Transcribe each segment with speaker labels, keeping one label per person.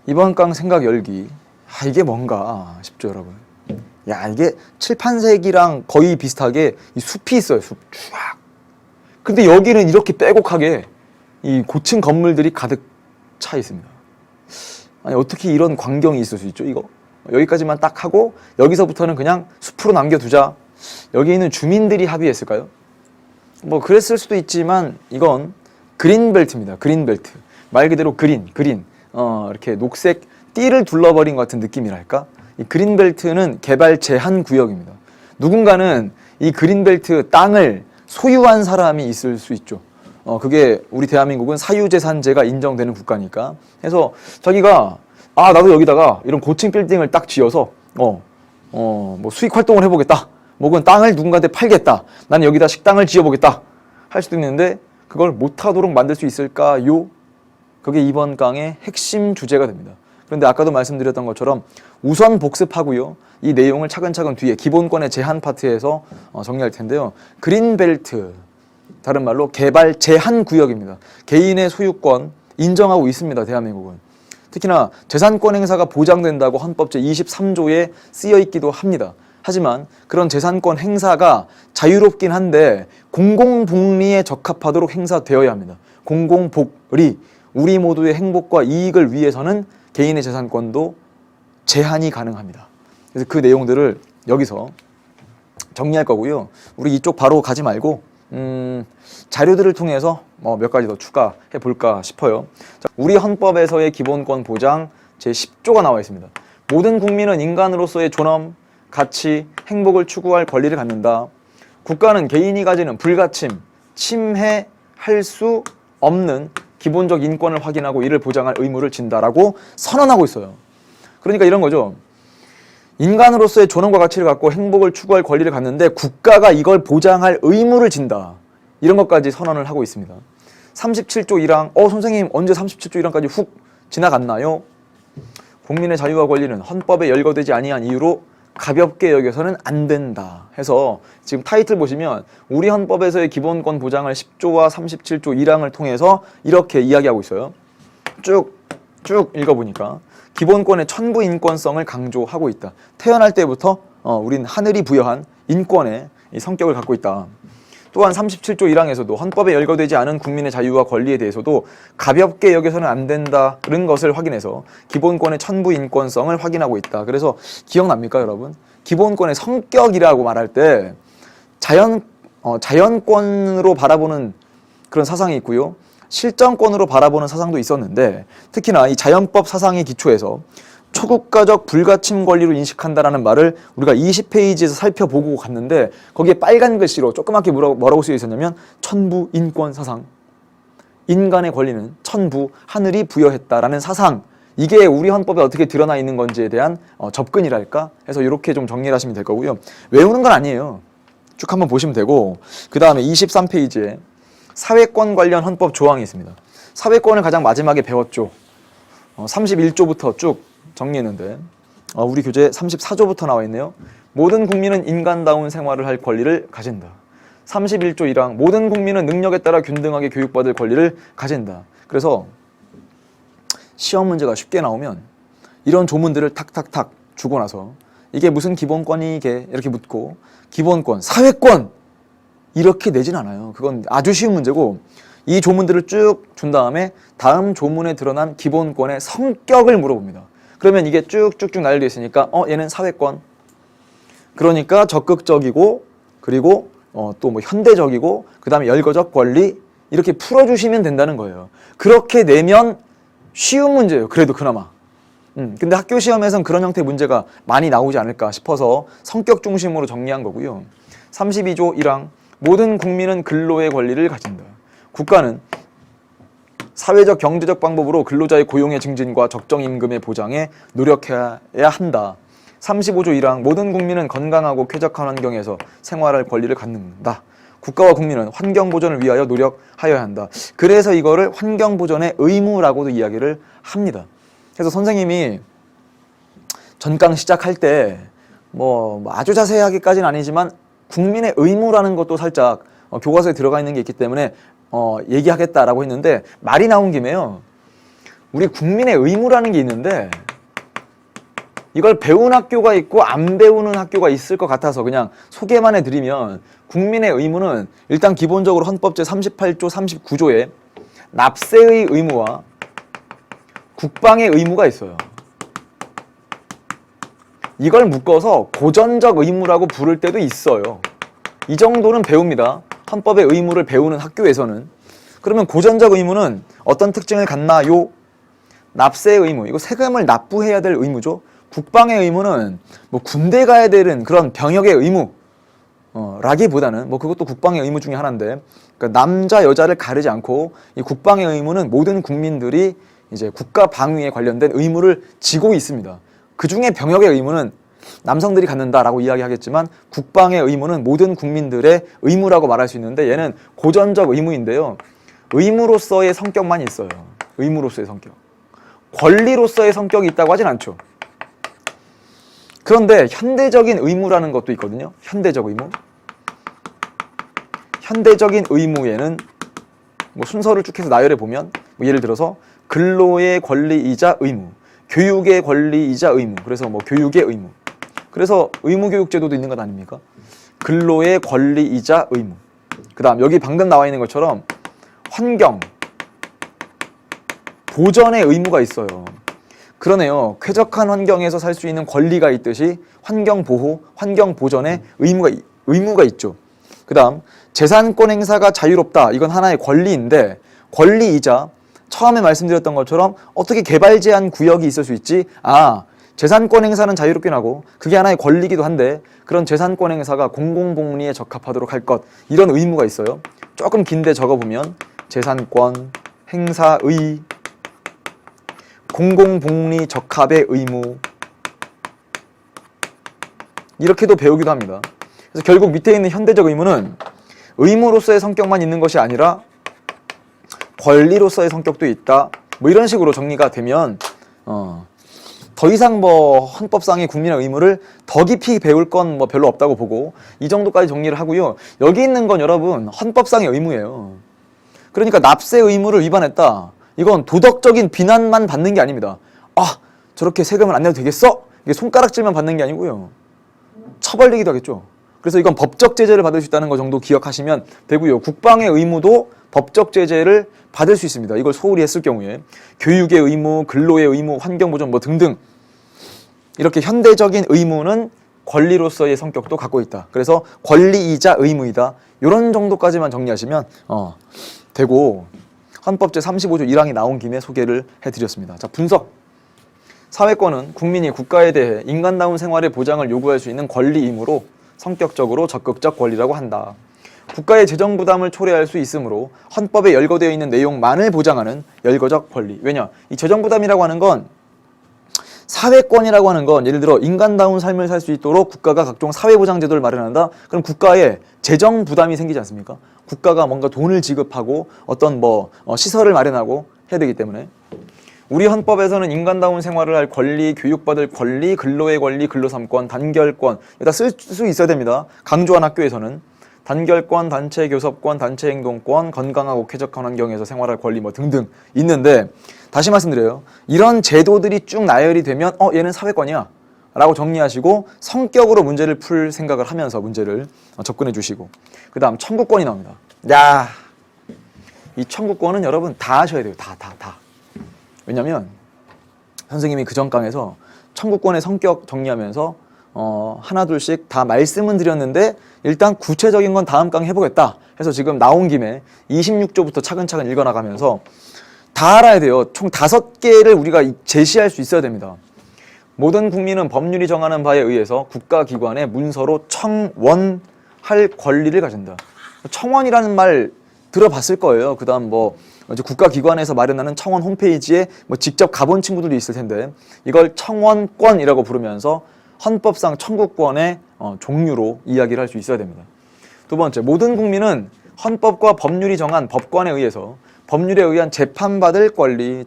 Speaker 1: 이번 강 생각 열기. 이게 뭔가 싶죠, 여러분. 야, 이게 칠판색이랑 거의 비슷하게 이 숲이 있어요, 숲. 쫙. 근데 여기는 이렇게 빼곡하게 이 고층 건물들이 가득 차 있습니다. 아니, 어떻게 이런 광경이 있을 수 있죠, 이거? 여기까지만 딱 하고 여기서부터는 그냥 숲으로 남겨두자. 여기 있는 주민들이 합의했을까요? 뭐 그랬을 수도 있지만 이건 그린벨트입니다. 그린벨트. 말 그대로 그린. 이렇게 녹색 띠를 둘러버린 것 같은 느낌이랄까? 이 그린벨트는 개발 제한 구역입니다. 누군가는 이 그린벨트 땅을 소유한 사람이 있을 수 있죠. 그게 우리 대한민국은 사유재산제가 인정되는 국가니까. 그래서 자기가 나도 여기다가 이런 고층 빌딩을 딱 지어서 뭐 수익 활동을 해보겠다. 혹은 땅을 누군가한테 팔겠다. 나는 여기다 식당을 지어보겠다. 할 수도 있는데 그걸 못하도록 만들 수 있을까요? 그게 이번 강의 핵심 주제가 됩니다. 그런데 아까도 말씀드렸던 것처럼 우선 복습하고요. 이 내용을 차근차근 뒤에 기본권의 제한 파트에서 정리할 텐데요. 그린벨트, 다른 말로 개발 제한 구역입니다. 개인의 소유권 인정하고 있습니다. 대한민국은. 특히나 재산권 행사가 보장된다고 헌법 제23조에 쓰여 있기도 합니다. 하지만 그런 재산권 행사가 자유롭긴 한데 공공복리에 적합하도록 행사되어야 합니다. 공공복리, 우리 모두의 행복과 이익을 위해서는 개인의 재산권도 제한이 가능합니다. 그래서 그 내용들을 여기서 정리할 거고요. 우리 이쪽 바로 가지 말고 자료들을 통해서 몇 가지 더 추가해 볼까 싶어요. 자, 우리 헌법에서의 기본권 보장 제10조가 나와 있습니다. 모든 국민은 인간으로서의 존엄, 가치, 행복을 추구할 권리를 갖는다. 국가는 개인이 가지는 불가침, 침해할 수 없는 기본적 인권을 확인하고 이를 보장할 의무를 진다라고 선언하고 있어요. 그러니까 이런 거죠. 인간으로서의 존엄과 가치를 갖고 행복을 추구할 권리를 갖는데 국가가 이걸 보장할 의무를 진다. 이런 것까지 선언을 하고 있습니다. 37조 1항, 선생님 언제 37조 1항까지 훅 지나갔나요? 국민의 자유와 권리는 헌법에 열거되지 아니한 이유로 가볍게 여겨서는 안 된다 해서 지금 타이틀 보시면 우리 헌법에서의 기본권 보장을 10조와 37조 1항을 통해서 이렇게 이야기하고 있어요. 쭉 읽어보니까 기본권의 천부 인권성을 강조하고 있다. 태어날 때부터 우린 하늘이 부여한 인권의 성격을 갖고 있다. 또한 37조 1항에서도 헌법에 열거되지 않은 국민의 자유와 권리에 대해서도 가볍게 여겨서는 안 된다는 것을 확인해서 기본권의 천부 인권성을 확인하고 있다. 그래서 기억납니까, 여러분? 기본권의 성격이라고 말할 때 자연권으로 바라보는 그런 사상이 있고요. 실정권으로 바라보는 사상도 있었는데 특히나 이 자연법 사상의 기초에서 초국가적 불가침 권리로 인식한다라는 말을 우리가 20페이지에서 살펴보고 갔는데 거기에 빨간 글씨로 조그맣게 뭐라고 쓰여 있었냐면 천부 인권 사상, 인간의 권리는 천부, 하늘이 부여했다라는 사상, 이게 우리 헌법에 어떻게 드러나 있는 건지에 대한 접근이랄까 해서 이렇게 좀 정리를 하시면 될 거고요. 외우는 건 아니에요. 쭉 한번 보시면 되고 그 다음에 23페이지에 사회권 관련 헌법 조항이 있습니다. 사회권을 가장 마지막에 배웠죠. 31조부터 쭉 정리했는데 우리 교재 34조부터 나와 있네요. 모든 국민은 인간다운 생활을 할 권리를 가진다. 31조 1항 모든 국민은 능력에 따라 균등하게 교육받을 권리를 가진다. 그래서 시험 문제가 쉽게 나오면 이런 조문들을 탁탁탁 주고 나서 이게 무슨 기본권이 이게 이렇게 묻고 기본권, 사회권 이렇게 내진 않아요. 그건 아주 쉬운 문제고 이 조문들을 쭉 준 다음에 다음 조문에 드러난 기본권의 성격을 물어봅니다. 그러면 이게 쭉쭉쭉 나열되어 있으니까 얘는 사회권, 그러니까 적극적이고 그리고 또 뭐 현대적이고 그 다음에 열거적 권리 이렇게 풀어주시면 된다는 거예요. 그렇게 내면 쉬운 문제예요. 그래도 그나마. 근데 학교 시험에선 그런 형태의 문제가 많이 나오지 않을까 싶어서 성격 중심으로 정리한 거고요. 32조 1항 모든 국민은 근로의 권리를 가진다. 국가는 사회적 경제적 방법으로 근로자의 고용의 증진과 적정 임금의 보장에 노력해야 한다. 35조 1항 모든 국민은 건강하고 쾌적한 환경에서 생활할 권리를 갖는다. 국가와 국민은 환경 보전을 위하여 노력하여야 한다. 그래서 이거를 환경 보전의 의무라고도 이야기를 합니다. 그래서 선생님이 전강 시작할 때 뭐 아주 자세하게까지는 아니지만 국민의 의무라는 것도 살짝 교과서에 들어가 있는 게 있기 때문에 얘기하겠다라고 했는데 말이 나온 김에요. 우리 국민의 의무라는 게 있는데 이걸 배운 학교가 있고 안 배우는 학교가 있을 것 같아서 그냥 소개만 해드리면, 국민의 의무는 일단 기본적으로 헌법 제38조 39조에 납세의 의무와 국방의 의무가 있어요. 이걸 묶어서 고전적 의무라고 부를 때도 있어요. 이 정도는 배웁니다. 헌법의 의무를 배우는 학교에서는. 그러면 고전적 의무는 어떤 특징을 갖나요? 납세의 의무, 이거 세금을 납부해야 될 의무죠. 국방의 의무는 뭐 군대 가야 되는 그런 병역의 의무 라기보다는 뭐 그것도 국방의 의무 중에 하나인데, 그러니까 남자 여자를 가르지 않고 이 국방의 의무는 모든 국민들이 이제 국가 방위에 관련된 의무를 지고 있습니다. 그 중에 병역의 의무는 남성들이 갖는다라고 이야기하겠지만, 국방의 의무는 모든 국민들의 의무라고 말할 수 있는데, 얘는 고전적 의무인데요. 의무로서의 성격만 있어요. 의무로서의 성격. 권리로서의 성격이 있다고 하진 않죠. 그런데 현대적인 의무라는 것도 있거든요. 현대적 의무. 현대적인 의무에는 뭐 순서를 쭉 해서 나열해 보면, 뭐 예를 들어서 근로의 권리이자 의무, 교육의 권리이자 의무, 그래서 뭐 교육의 의무, 그래서 의무교육제도도 있는 것 아닙니까? 근로의 권리이자 의무. 그 다음 여기 방금 나와 있는 것처럼 환경, 보전의 의무가 있어요. 그러네요. 쾌적한 환경에서 살 수 있는 권리가 있듯이 환경 보호, 환경 보전의 의무가 있죠. 그 다음 재산권 행사가 자유롭다. 이건 하나의 권리인데, 권리이자 처음에 말씀드렸던 것처럼 어떻게 개발 제한 구역이 있을 수 있지? 재산권 행사는 자유롭긴 하고 그게 하나의 권리이기도 한데, 그런 재산권 행사가 공공복리에 적합하도록 할 것, 이런 의무가 있어요. 조금 긴데 적어보면 재산권 행사의 공공복리 적합의 의무, 이렇게도 배우기도 합니다. 그래서 결국 밑에 있는 현대적 의무는 의무로서의 성격만 있는 것이 아니라 권리로서의 성격도 있다. 뭐 이런 식으로 정리가 되면 더 이상 뭐 헌법상의 국민의 의무를 더 깊이 배울 건 뭐 별로 없다고 보고, 이 정도까지 정리를 하고요. 여기 있는 건 여러분 헌법상의 의무예요. 그러니까 납세 의무를 위반했다, 이건 도덕적인 비난만 받는 게 아닙니다. 저렇게 세금을 안 내도 되겠어? 이게 손가락질만 받는 게 아니고요. 처벌되기도 하겠죠. 그래서 이건 법적 제재를 받을 수 있다는 거 정도 기억하시면 되고요. 국방의 의무도 법적 제재를 받을 수 있습니다. 이걸 소홀히 했을 경우에. 교육의 의무, 근로의 의무, 환경보전 뭐 등등, 이렇게 현대적인 의무는 권리로서의 성격도 갖고 있다. 그래서 권리이자 의무이다. 이런 정도까지만 정리하시면 되고, 헌법 제35조 1항이 나온 김에 소개를 해드렸습니다. 자, 분석. 사회권은 국민이 국가에 대해 인간다운 생활의 보장을 요구할 수 있는 권리이므로 성격적으로 적극적 권리라고 한다. 국가의 재정 부담을 초래할 수 있으므로 헌법에 열거되어 있는 내용만을 보장하는 열거적 권리. 왜냐? 이 재정 부담이라고 하는 건, 사회권이라고 하는 건 예를 들어 인간다운 삶을 살 수 있도록 국가가 각종 사회보장제도를 마련한다. 그럼 국가에 재정 부담이 생기지 않습니까? 국가가 뭔가 돈을 지급하고 어떤 시설을 마련하고 해야 되기 때문에, 우리 헌법에서는 인간다운 생활을 할 권리, 교육받을 권리, 근로의 권리, 근로삼권, 단결권, 다 쓸 수 있어야 됩니다. 강조한 학교에서는 단결권, 단체 교섭권, 단체 행동권, 건강하고 쾌적한 환경에서 생활할 권리 등등 있는데, 다시 말씀드려요. 이런 제도들이 쭉 나열이 되면 얘는 사회권이야 라고 정리하시고 성격으로 문제를 풀 생각을 하면서 문제를 접근해 주시고, 그 다음 청구권이 나옵니다. 이 청구권은 여러분 다 하셔야 돼요. 다. 왜냐면 선생님이 그전 강에서 청구권의 성격 정리하면서 하나 둘씩 다 말씀은 드렸는데, 일단 구체적인 건 다음 강 해보겠다 해서 지금 나온 김에 26조부터 차근차근 읽어나가면서 다 알아야 돼요. 총 5개를 우리가 제시할 수 있어야 됩니다. 모든 국민은 법률이 정하는 바에 의해서 국가기관에 문서로 청원할 권리를 가진다. 청원이라는 말 들어봤을 거예요. 그 다음 이제 국가기관에서 마련하는 청원 홈페이지에 직접 가본 친구들도 있을 텐데, 이걸 청원권이라고 부르면서 헌법상 청구권의 종류로 이야기를 할 수 있어야 됩니다. 두 번째, 모든 국민은 헌법과 법률이 정한 법관에 의해서 법률에 의한 재판받을 권리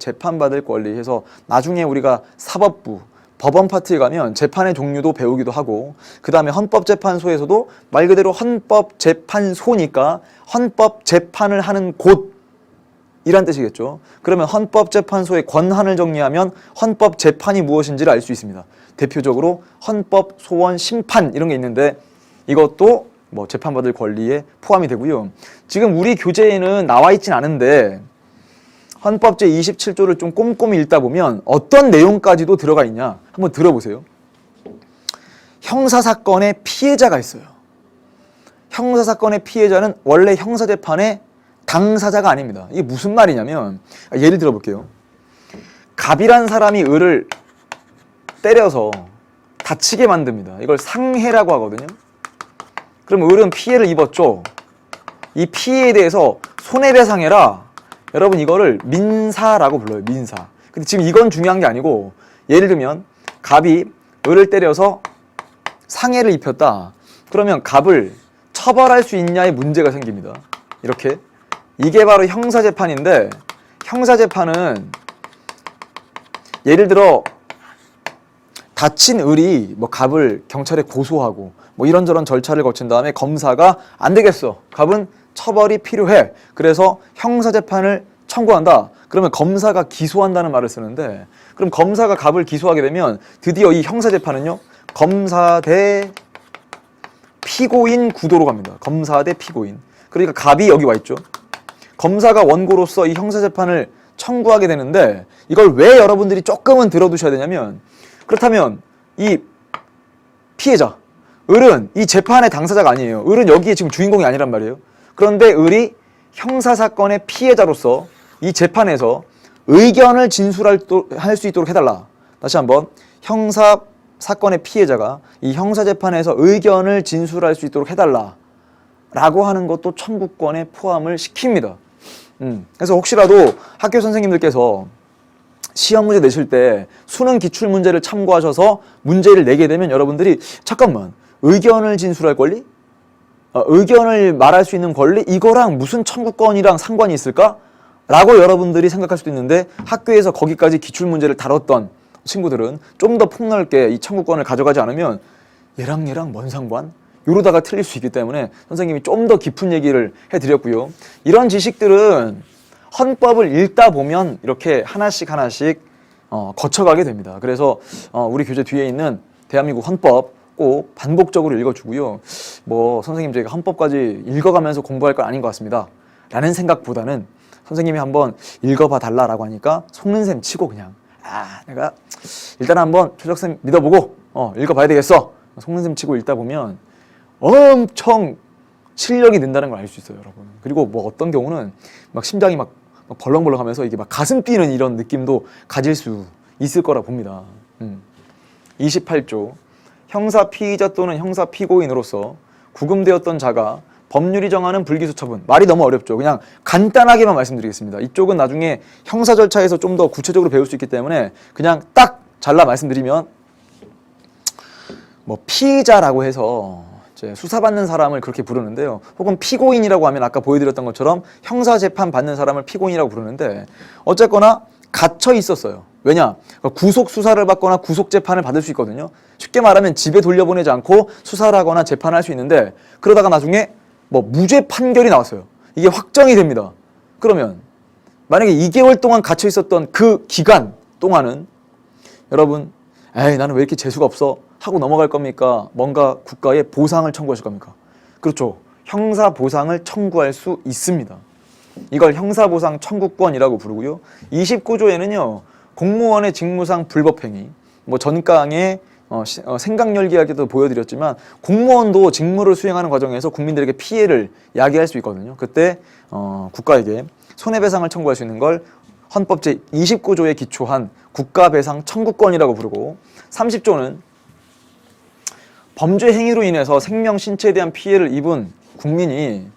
Speaker 1: 해서 나중에 우리가 사법부, 법원 파트에 가면 재판의 종류도 배우기도 하고, 그 다음에 헌법재판소에서도 말 그대로 헌법재판소니까 헌법재판을 하는 곳이라는 이란 뜻이겠죠. 그러면 헌법재판소의 권한을 정리하면 헌법재판이 무엇인지를 알 수 있습니다. 대표적으로 헌법소원 심판 이런 게 있는데 이것도 뭐 재판받을 권리에 포함이 되고요. 지금 우리 교재에는 나와 있진 않은데 헌법 제27조를 좀 꼼꼼히 읽다 보면 어떤 내용까지도 들어가 있냐 한번 들어보세요. 형사사건의 피해자가 있어요. 형사사건의 피해자는 원래 형사재판의 당사자가 아닙니다. 이게 무슨 말이냐면 예를 들어 볼게요. 갑이란 사람이 을을 때려서 다치게 만듭니다. 이걸 상해라고 하거든요. 그럼 을은 피해를 입었죠. 이 피해에 대해서 손해배상해라. 여러분 이거를 민사라고 불러요. 민사. 근데 지금 이건 중요한 게 아니고 예를 들면 갑이 을을 때려서 상해를 입혔다. 그러면 갑을 처벌할 수 있냐의 문제가 생깁니다. 이렇게. 이게 바로 형사재판인데 형사재판은 예를 들어 다친 을이 뭐 갑을 경찰에 고소하고 뭐 이런저런 절차를 거친 다음에 검사가 안 되겠어. 갑은 처벌이 필요해. 그래서 형사재판을 청구한다. 그러면 검사가 기소한다는 말을 쓰는데 그럼 검사가 갑을 기소하게 되면 드디어 이 형사재판은요. 검사 대 피고인 구도로 갑니다. 검사 대 피고인. 그러니까 갑이 여기 와 있죠. 검사가 원고로서 이 형사재판을 청구하게 되는데 이걸 왜 여러분들이 조금은 들어두셔야 되냐면 그렇다면 이 피해자 을은 이 재판의 당사자가 아니에요. 을은 여기에 지금 주인공이 아니란 말이에요. 그런데 을이 형사사건의 피해자로서 이 재판에서 의견을 진술할 수 있도록 해달라. 다시 한번 형사사건의 피해자가 이 형사재판에서 의견을 진술할 수 있도록 해달라 라고 하는 것도 청구권에 포함을 시킵니다. 그래서 혹시라도 학교 선생님들께서 시험 문제 내실 때 수능 기출문제를 참고하셔서 문제를 내게 되면 여러분들이 잠깐만 의견을 진술할 권리? 의견을 말할 수 있는 권리? 이거랑 무슨 청구권이랑 상관이 있을까? 라고 여러분들이 생각할 수도 있는데 학교에서 거기까지 기출문제를 다뤘던 친구들은 좀 더 폭넓게 이 청구권을 가져가지 않으면 얘랑 뭔 상관? 이러다가 틀릴 수 있기 때문에 선생님이 좀 더 깊은 얘기를 해드렸고요. 이런 지식들은 헌법을 읽다 보면 이렇게 하나씩 거쳐가게 됩니다. 그래서 우리 교재 뒤에 있는 대한민국 헌법 꼭 반복적으로 읽어주고요. 뭐 선생님 저희가 헌법까지 읽어가면서 공부할 건 아닌 것 같습니다. 라는 생각보다는 선생님이 한번 읽어봐 달라라고 하니까 속는 셈 치고 그냥 내가 일단 한번 최적쌤 믿어보고 읽어봐야 되겠어. 속는 셈 치고 읽다 보면 엄청 실력이 는다는 걸 알 수 있어요, 여러분. 그리고 뭐 어떤 경우는 막 심장이 막 벌렁벌렁하면서 이게 막 가슴 뛰는 이런 느낌도 가질 수 있을 거라 봅니다. 28조 형사 피의자 또는 형사 피고인으로서 구금되었던 자가 법률이 정하는 불기소 처분. 말이 너무 어렵죠. 그냥 간단하게만 말씀드리겠습니다. 이쪽은 나중에 형사 절차에서 좀 더 구체적으로 배울 수 있기 때문에 그냥 딱 잘라 말씀드리면 뭐 피의자라고 해서 이제 수사받는 사람을 그렇게 부르는데요. 혹은 피고인이라고 하면 아까 보여드렸던 것처럼 형사재판 받는 사람을 피고인이라고 부르는데 어쨌거나 갇혀 있었어요. 왜냐? 구속 수사를 받거나 구속 재판을 받을 수 있거든요. 쉽게 말하면 집에 돌려보내지 않고 수사를 하거나 재판을 할 수 있는데 그러다가 나중에 뭐 무죄 판결이 나왔어요. 이게 확정이 됩니다. 그러면 만약에 2개월 동안 갇혀 있었던 그 기간 동안은 여러분 나는 왜 이렇게 재수가 없어? 하고 넘어갈 겁니까? 뭔가 국가에 보상을 청구하실 겁니까? 그렇죠. 형사보상을 청구할 수 있습니다. 이걸 형사보상 청구권이라고 부르고요. 29조에는요. 공무원의 직무상 불법행위, 뭐 전강의 생각열기 이야기도 보여드렸지만 공무원도 직무를 수행하는 과정에서 국민들에게 피해를 야기할 수 있거든요. 그때 국가에게 손해배상을 청구할 수 있는 걸 헌법 제29조에 기초한 국가배상 청구권이라고 부르고 30조는 범죄 행위로 인해서 생명, 신체에 대한 피해를 입은 국민이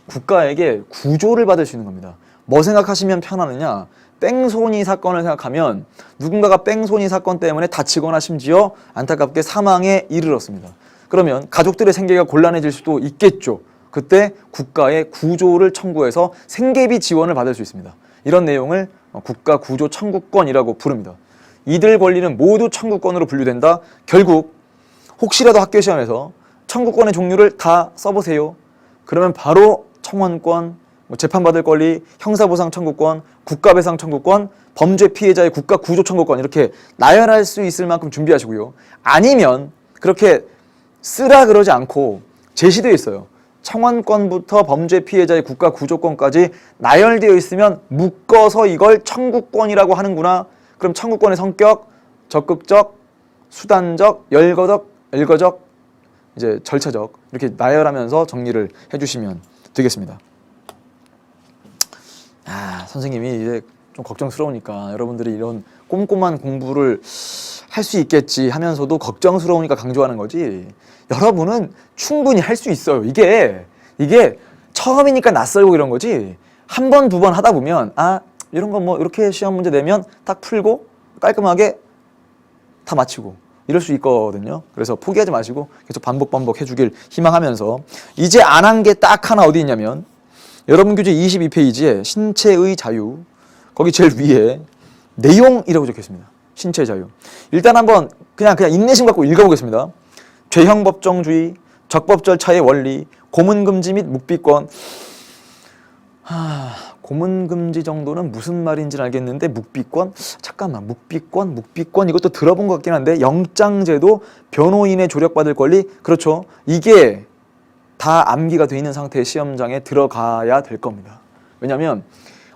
Speaker 1: 국가에게 구조를 받을 수 있는 겁니다. 뭐 생각하시면 편하느냐? 뺑소니 사건을 생각하면 누군가가 뺑소니 사건 때문에 다치거나 심지어 안타깝게 사망에 이르렀습니다. 그러면 가족들의 생계가 곤란해질 수도 있겠죠. 그때 국가의 구조를 청구해서 생계비 지원을 받을 수 있습니다. 이런 내용을 국가 구조 청구권이라고 부릅니다. 이들 권리는 모두 청구권으로 분류된다. 결국 혹시라도 학교 시험에서 청구권의 종류를 다 써보세요. 그러면 바로 청원권, 뭐 재판받을 권리, 형사보상 청구권, 국가배상 청구권, 범죄 피해자의 국가 구조 청구권 이렇게 나열할 수 있을 만큼 준비하시고요. 아니면 그렇게 쓰라 그러지 않고 제시되어 있어요. 청원권부터 범죄 피해자의 국가 구조권까지 나열되어 있으면 묶어서 이걸 청구권이라고 하는구나. 그럼 청구권의 성격, 적극적, 수단적, 열거적, 이제 절차적 이렇게 나열하면서 정리를 해주시면 되겠습니다. 선생님이 이제 좀 걱정스러우니까 여러분들이 이런 꼼꼼한 공부를 할 수 있겠지 하면서도 걱정스러우니까 강조하는 거지. 여러분은 충분히 할 수 있어요. 이게 처음이니까 낯설고 이런 거지. 한 번, 두 번 하다 보면 이런 거 뭐 이렇게 시험 문제 내면 딱 풀고 깔끔하게 다 마치고 이럴 수 있거든요. 그래서 포기하지 마시고 계속 반복 해주길 희망하면서 이제 안 한 게 딱 하나 어디 있냐면 여러분 교재 22페이지에 신체의 자유 거기 제일 위에 내용이라고 적혀 있습니다. 신체의 자유. 일단 한번 그냥 인내심 갖고 읽어보겠습니다. 죄형 법정주의, 적법 절차의 원리, 고문금지 및 묵비권. 고문금지 정도는 무슨 말인지는 알겠는데 묵비권? 잠깐만, 묵비권 이것도 들어본 것 같긴 한데 영장제도, 변호인의 조력받을 권리, 그렇죠. 이게 다 암기가 돼 있는 상태의 시험장에 들어가야 될 겁니다. 왜냐하면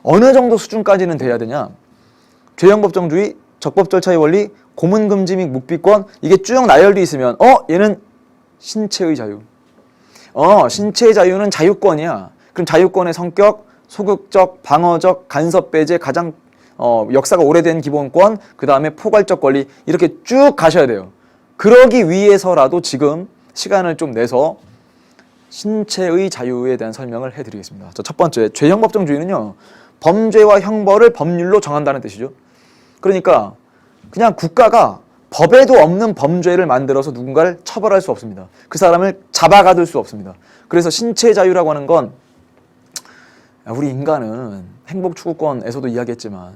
Speaker 1: 어느 정도 수준까지는 돼야 되냐. 죄형 법정주의, 적법 절차의 원리, 고문금지 및 묵비권 이게 쭉 나열돼 있으면 얘는 신체의 자유. 신체의 자유는 자유권이야. 그럼 자유권의 성격, 소극적, 방어적, 간섭 배제, 가장 역사가 오래된 기본권, 그 다음에 포괄적 권리 이렇게 쭉 가셔야 돼요. 그러기 위해서라도 지금 시간을 좀 내서 신체의 자유에 대한 설명을 해드리겠습니다. 첫 번째, 죄형 법정주의는요. 범죄와 형벌을 법률로 정한다는 뜻이죠. 그러니까 그냥 국가가 법에도 없는 범죄를 만들어서 누군가를 처벌할 수 없습니다. 그 사람을 잡아가둘 수 없습니다. 그래서 신체 자유라고 하는 건 우리 인간은 행복추구권에서도 이야기했지만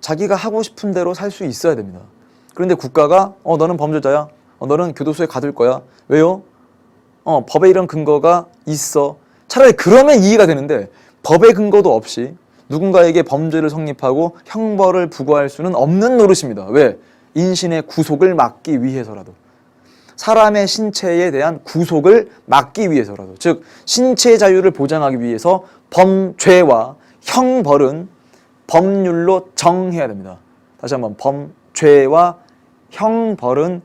Speaker 1: 자기가 하고 싶은 대로 살 수 있어야 됩니다. 그런데 국가가 너는 범죄자야. 너는 교도소에 가둘 거야. 왜요? 법에 이런 근거가 있어. 차라리 그러면 이해가 되는데 법의 근거도 없이 누군가에게 범죄를 성립하고 형벌을 부과할 수는 없는 노릇입니다. 왜? 인신의 구속을 막기 위해서라도. 사람의 신체에 대한 구속을 막기 위해서라도. 즉 신체의 자유를 보장하기 위해서 범죄와 형벌은 법률로 정해야 됩니다. 다시 한번 범죄와 형벌은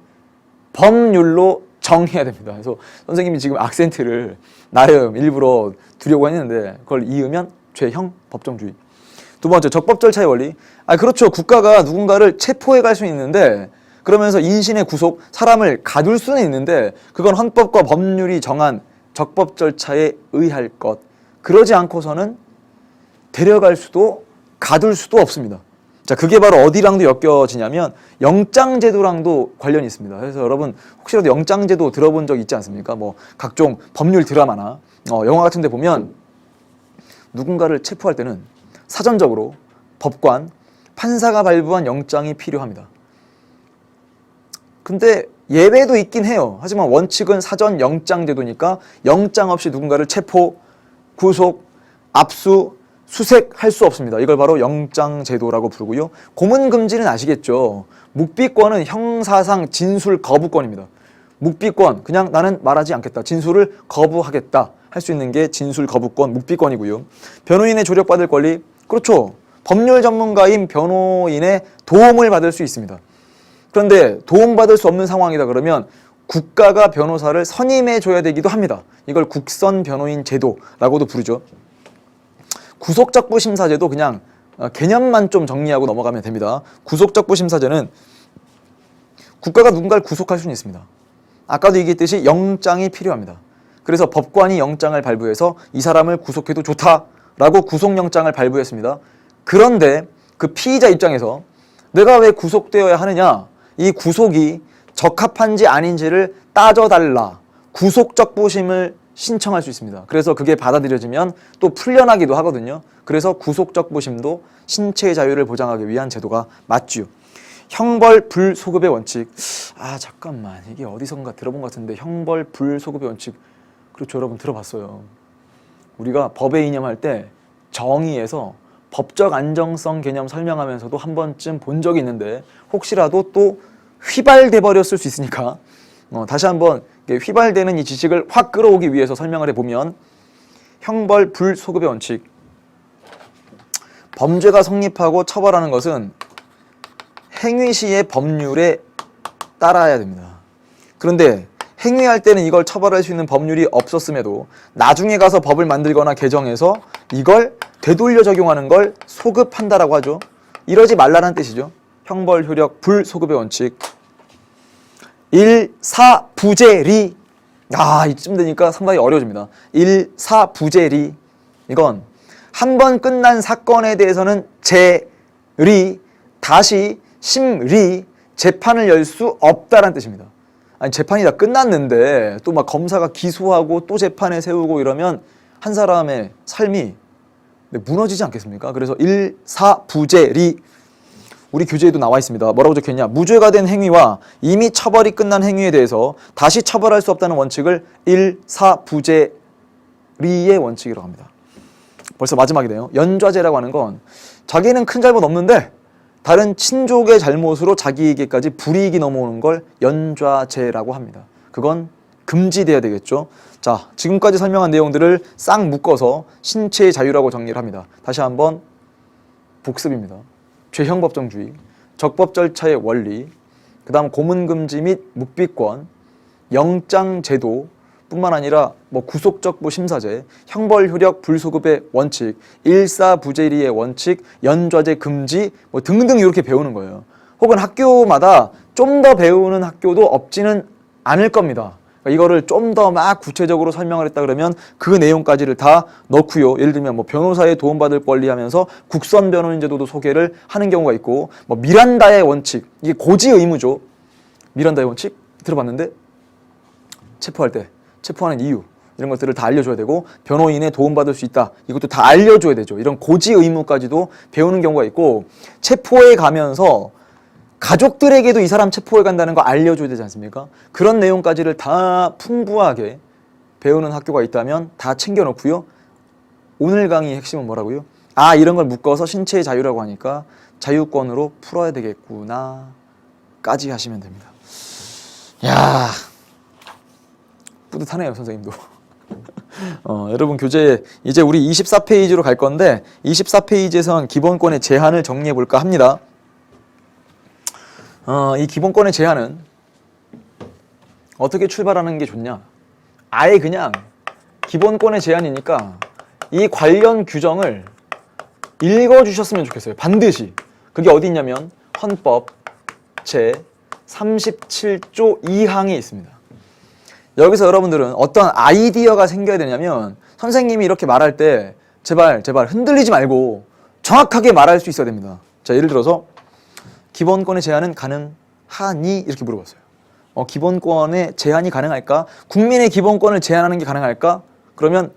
Speaker 1: 법률로 정해야 됩니다. 그래서 선생님이 지금 악센트를 나름 일부러 두려고 했는데 그걸 이으면 죄형 법정주의. 두 번째, 적법 절차의 원리. 그렇죠. 국가가 누군가를 체포해 갈 수 있는데 그러면서 인신의 구속, 사람을 가둘 수는 있는데 그건 헌법과 법률이 정한 적법 절차에 의할 것. 그러지 않고서는 데려갈 수도 가둘 수도 없습니다. 자, 그게 바로 어디랑도 엮여지냐면 영장제도랑도 관련이 있습니다. 그래서 여러분 혹시라도 영장제도 들어본 적 있지 않습니까? 뭐 각종 법률 드라마나 영화 같은 데 보면 누군가를 체포할 때는 사전적으로 법관, 판사가 발부한 영장이 필요합니다. 근데 예외도 있긴 해요. 하지만 원칙은 사전 영장 제도니까 영장 없이 누군가를 체포, 구속, 압수, 수색할 수 없습니다. 이걸 바로 영장 제도라고 부르고요. 고문금지는 아시겠죠? 묵비권은 형사상 진술 거부권입니다. 묵비권, 그냥 나는 말하지 않겠다. 진술을 거부하겠다. 할 수 있는 게 진술 거부권, 묵비권이고요. 변호인의 조력받을 권리, 그렇죠. 법률 전문가인 변호인의 도움을 받을 수 있습니다. 그런데 도움받을 수 없는 상황이다 그러면 국가가 변호사를 선임해줘야 되기도 합니다. 이걸 국선 변호인 제도라고도 부르죠. 구속적부 심사제도 그냥 개념만 좀 정리하고 넘어가면 됩니다. 구속적부 심사제는 국가가 누군가를 구속할 수는 있습니다. 아까도 얘기했듯이 영장이 필요합니다. 그래서 법관이 영장을 발부해서 이 사람을 구속해도 좋다라고 구속영장을 발부했습니다. 그런데 그 피의자 입장에서 내가 왜 구속되어야 하느냐, 이 구속이 적합한지 아닌지를 따져달라, 구속적부심을 신청할 수 있습니다. 그래서 그게 받아들여지면 또 풀려나기도 하거든요. 그래서 구속적부심도 신체의 자유를 보장하기 위한 제도가 맞죠. 형벌 불소급의 원칙. 잠깐만, 이게 어디선가 들어본 것 같은데 형벌 불소급의 원칙. 그렇죠, 여러분 들어봤어요. 우리가 법의 이념할 때 정의에서 법적 안정성 개념 설명하면서도 한 번쯤 본 적이 있는데 혹시라도 또 휘발돼 버렸을 수 있으니까 다시 한번 휘발되는 이 지식을 확 끌어오기 위해서 설명을 해보면 형벌 불소급의 원칙. 범죄가 성립하고 처벌하는 것은 행위시의 법률에 따라야 됩니다. 그런데 행위할 때는 이걸 처벌할 수 있는 법률이 없었음에도 나중에 가서 법을 만들거나 개정해서 이걸 되돌려 적용하는 걸 소급한다라고 하죠. 이러지 말라는 뜻이죠. 형벌 효력 불소급의 원칙. 1. 사부재리. 이쯤 되니까 상당히 어려워집니다. 1. 사부재리. 이건 한 번 끝난 사건에 대해서는 재리, 다시 심리, 재판을 열 수 없다라는 뜻입니다. 아니 재판이 다 끝났는데 또 막 검사가 기소하고 또 재판에 세우고 이러면 한 사람의 삶이 무너지지 않겠습니까? 그래서 1. 사부재리. 우리 교재에도 나와 있습니다. 뭐라고 적혀있냐? 무죄가 된 행위와 이미 처벌이 끝난 행위에 대해서 다시 처벌할 수 없다는 원칙을 1. 사부재리의 원칙이라고 합니다. 벌써 마지막이네요. 연좌제라고 하는 건 자기는 큰 잘못 없는데 다른 친족의 잘못으로 자기에게까지 불이익이 넘어오는 걸 연좌제라고 합니다. 그건 금지돼야 되겠죠. 자, 지금까지 설명한 내용들을 싹 묶어서 신체의 자유라고 정리를 합니다. 다시 한번 복습입니다. 죄형법정주의, 적법 절차의 원리, 그 다음 고문금지 및 묵비권, 영장제도 뿐만 아니라 구속적 심사제, 형벌효력 불소급의 원칙, 일사부재리의 원칙, 연좌제 금지 등등 이렇게 배우는 거예요. 혹은 학교마다 좀 더 배우는 학교도 없지는 않을 겁니다. 그러니까 이거를 좀 더 막 구체적으로 설명을 했다 그러면 그 내용까지를 다 넣고요. 예를 들면 변호사의 도움받을 권리 하면서 국선 변호인 제도도 소개를 하는 경우가 있고 미란다의 원칙, 이게 고지 의무죠. 미란다의 원칙 들어봤는데 체포할 때 체포하는 이유 이런 것들을 다 알려줘야 되고 변호인의 도움받을 수 있다 이것도 다 알려줘야 되죠. 이런 고지 의무까지도 배우는 경우가 있고 체포에 가면서 가족들에게도 이 사람 체포해 간다는 거 알려줘야 되지 않습니까? 그런 내용까지를 다 풍부하게 배우는 학교가 있다면 다 챙겨놓고요. 오늘 강의 핵심은 뭐라고요? 이런 걸 묶어서 신체의 자유라고 하니까 자유권으로 풀어야 되겠구나 까지 하시면 됩니다. 야, 뿌듯하네요 선생님도. 여러분 교재 이제 우리 24페이지로 갈 건데 24페이지에선 기본권의 제한을 정리해 볼까 합니다. 이 기본권의 제한은 어떻게 출발하는 게 좋냐? 아예 그냥 기본권의 제한이니까 이 관련 규정을 읽어주셨으면 좋겠어요. 반드시. 그게 어디 있냐면 헌법 제 37조 2항에 있습니다. 여기서 여러분들은 어떤 아이디어가 생겨야 되냐면 선생님이 이렇게 말할 때 제발 흔들리지 말고 정확하게 말할 수 있어야 됩니다. 자, 예를 들어서 기본권의 제한은 가능하니? 이렇게 물어봤어요. 기본권의 제한이 가능할까? 국민의 기본권을 제한하는 게 가능할까? 그러면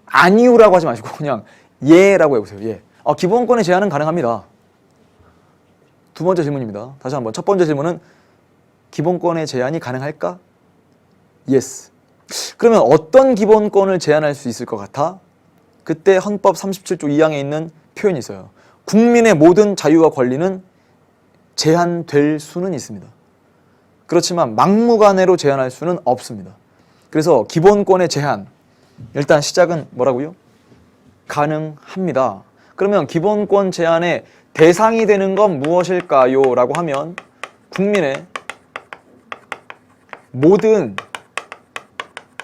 Speaker 1: 아니요라고 하지 마시고 그냥 예라고 해보세요. 예. 기본권의 제한은 가능합니다. 두 번째 질문입니다. 다시 한번. 첫 번째 질문은 기본권의 제한이 가능할까? Yes. 그러면 어떤 기본권을 제한할 수 있을 것 같아? 그때 헌법 37조 2항에 있는 표현이 있어요. 국민의 모든 자유와 권리는 제한될 수는 있습니다. 그렇지만 막무가내로 제한할 수는 없습니다. 그래서 기본권의 제한, 일단 시작은 뭐라고요? 가능합니다. 그러면 기본권 제한의 대상이 되는 건 무엇일까요? 라고 하면 국민의 모든